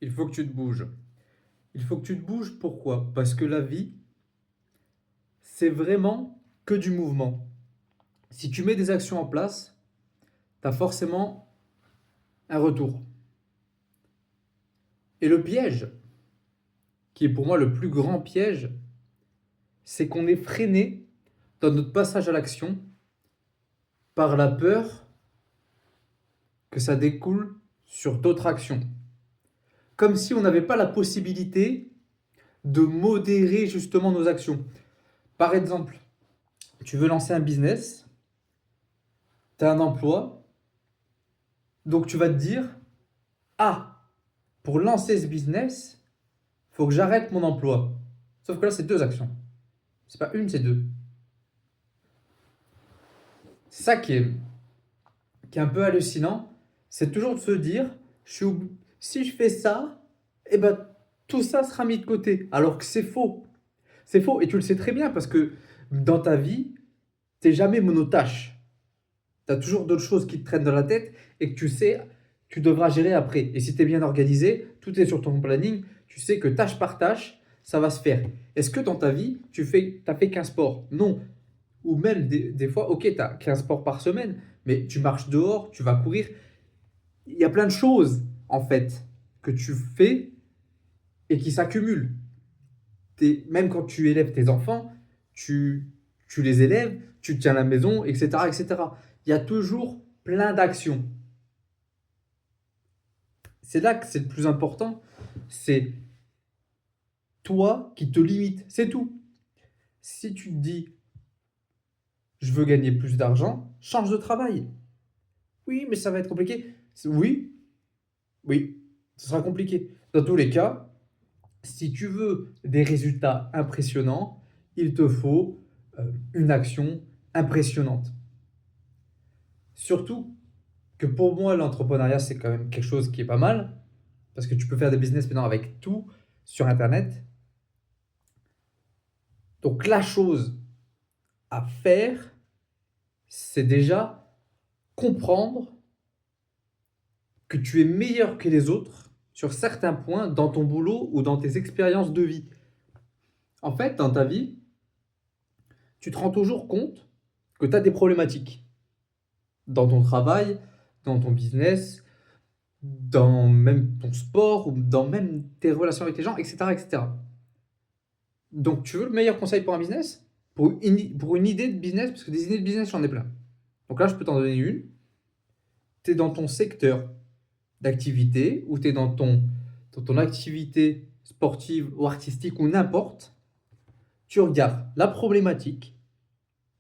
Il faut que tu te bouges. Il faut que tu te bouges, pourquoi? Parce que la vie, c'est vraiment que du mouvement. Si tu mets des actions en place, tu as forcément un retour. Et le piège, qui est pour moi le plus grand piège, c'est qu'on est freiné dans notre passage à l'action par la peur que ça découle sur d'autres actions. Comme si on n'avait pas la possibilité de modérer justement nos actions. Par exemple, tu veux lancer un business, tu as un emploi, donc tu vas te dire, ah, pour lancer ce business, il faut que j'arrête mon emploi. Sauf que là, c'est deux actions. C'est pas une, c'est deux. C'est ça qui est un peu hallucinant, c'est toujours de se dire, si je fais ça, eh ben, tout ça sera mis de côté. Alors que c'est faux. C'est faux, et tu le sais très bien, parce que dans ta vie, t'es jamais monotache. Tu as toujours d'autres choses qui te traînent dans la tête et que tu sais, tu devras gérer après. Et si tu es bien organisé, tout est sur ton planning, tu sais que tâche par tâche, ça va se faire. Est-ce que dans ta vie, as fait qu'un sport? Non. Ou même des fois, ok, tu as qu'un sport par semaine, mais tu marches dehors, tu vas courir. Il y a plein de choses, en fait, que tu fais et qui s'accumulent. Même quand tu élèves tes enfants, tu, tu les élèves, tu tiens la maison, etc., etc. Il y a toujours plein d'actions. C'est là que c'est le plus important. C'est toi qui te limites. C'est tout. Si tu te dis, je veux gagner plus d'argent, change de travail. Oui, mais ça va être compliqué. Oui, oui, ce sera compliqué. Dans tous les cas, si tu veux des résultats impressionnants, il te faut une action impressionnante. Surtout que pour moi, l'entrepreneuriat, c'est quand même quelque chose qui est pas mal, parce que tu peux faire des business maintenant avec tout sur Internet. Donc la chose à faire, c'est déjà comprendre que tu es meilleur que les autres sur certains points dans ton boulot ou dans tes expériences de vie. En fait, dans ta vie, tu te rends toujours compte que tu as des problématiques dans ton travail, dans ton business, dans même ton sport ou dans même tes relations avec les gens, etc., etc. Donc, tu veux le meilleur conseil pour un business? Pour une idée de business, parce que des idées de business, j'en ai plein. Donc là, je peux t'en donner une. Tu es dans ton secteur d'activité ou tu es dans ton activité sportive ou artistique ou n'importe, tu regardes la problématique,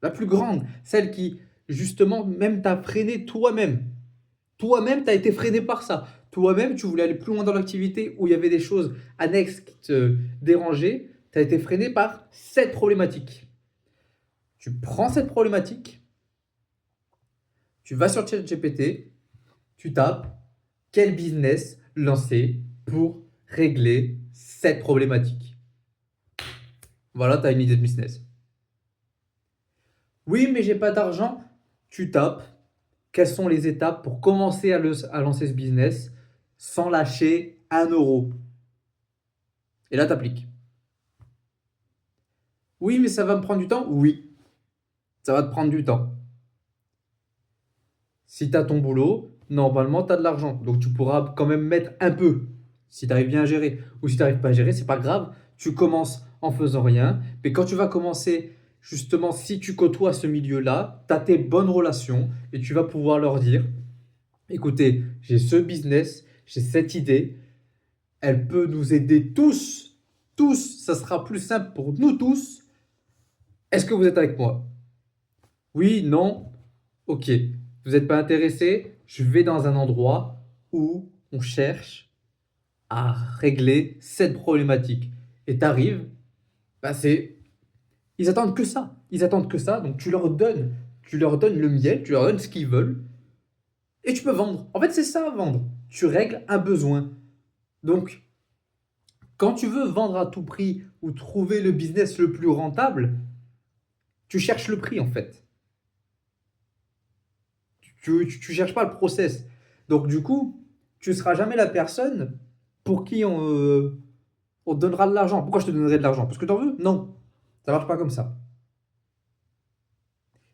la plus grande, celle qui, justement, même t'a freiné toi-même. Toi-même, tu as été freiné par ça. Toi-même, tu voulais aller plus loin dans l'activité où il y avait des choses annexes qui te dérangeaient. Tu as été freiné par cette problématique. Tu prends cette problématique, tu vas sur ChatGPT, tu tapes quel business lancer pour régler cette problématique. Voilà, tu as une idée de business. Oui, mais j'ai pas d'argent. Tu tapes quelles sont les étapes pour commencer à lancer ce business sans lâcher un euro. Et là, tu appliques. Oui, mais ça va me prendre du temps. Oui, ça va te prendre du temps. Si tu as ton boulot, normalement, tu as de l'argent. Donc, tu pourras quand même mettre un peu si tu arrives bien à gérer. Ou si tu n'arrives pas à gérer, c'est pas grave. Tu commences en faisant rien. Mais quand tu vas commencer, justement, si tu côtoies ce milieu-là, tu as tes bonnes relations et tu vas pouvoir leur dire, écoutez, j'ai ce business, j'ai cette idée. Elle peut nous aider tous. Tous, ça sera plus simple pour nous tous. Est-ce que vous êtes avec moi? Oui, non, ok. Vous n'êtes pas intéressé? Je vais dans un endroit où on cherche à régler cette problématique. Et t'arrives, bah c'est, ils attendent que ça. Ils attendent que ça. Donc tu leur donnes le miel, tu leur donnes ce qu'ils veulent, et tu peux vendre. En fait, c'est ça vendre. Tu règles un besoin. Donc, quand tu veux vendre à tout prix ou trouver le business le plus rentable, tu cherches le prix en fait. Tu cherches pas le process. Donc du coup, tu ne seras jamais la personne pour qui on te donnera de l'argent. Pourquoi je te donnerais de l'argent? Parce que t'en veux? Non. Ça marche pas comme ça.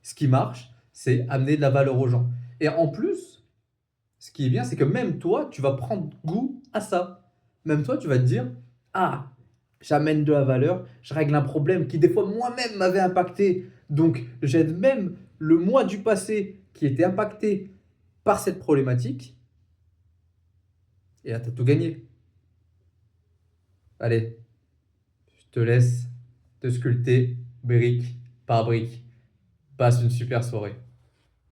Ce qui marche, c'est amener de la valeur aux gens. Et en plus, ce qui est bien, c'est que même toi, tu vas prendre goût à ça. Même toi, tu vas te dire, ah, j'amène de la valeur, je règle un problème qui des fois moi-même m'avait impacté. Donc j'aide même le moi du passé qui était impacté par cette problématique. Et là, tu as tout gagné. Allez, je te laisse te sculpter brique par brique. Passe une super soirée.